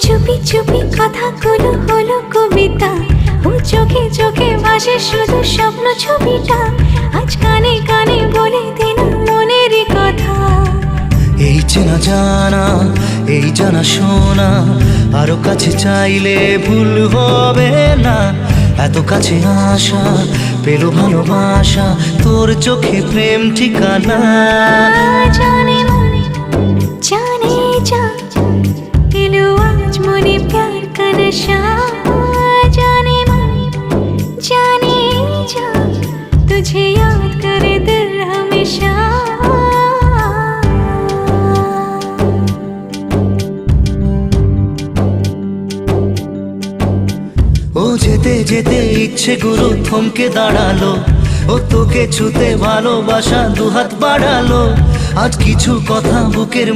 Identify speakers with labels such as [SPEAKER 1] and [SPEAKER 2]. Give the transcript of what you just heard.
[SPEAKER 1] চুপি চুপি কথাগুলো হলো কবিতা, ও চোখে চোখে ভাসে শুধু স্বপ্ন ছবিটা, আজ কানে কানে বলে দিলাম মনের কথা।
[SPEAKER 2] এই চেনা জানা, এই জানা শোনা, আরো কাছে চাইলে ভুল হবে না। এত কাছে আসা পেল ভালোবাসা, তোর চোখে প্রেম ঠিকানা।
[SPEAKER 1] জানে মনে জানে जा दिलो आज मने प्यार का नशा, जाने मन जाने जा तुझे याद करे दिल हमेशा।
[SPEAKER 2] ও যেতে যেতে ইচ্ছে গুরু থমকে দাঁড়ালো, ও তোকে ছুতে ভালোবাসা দুহাত বাড়ালো। আজ কিছু কথা বুকের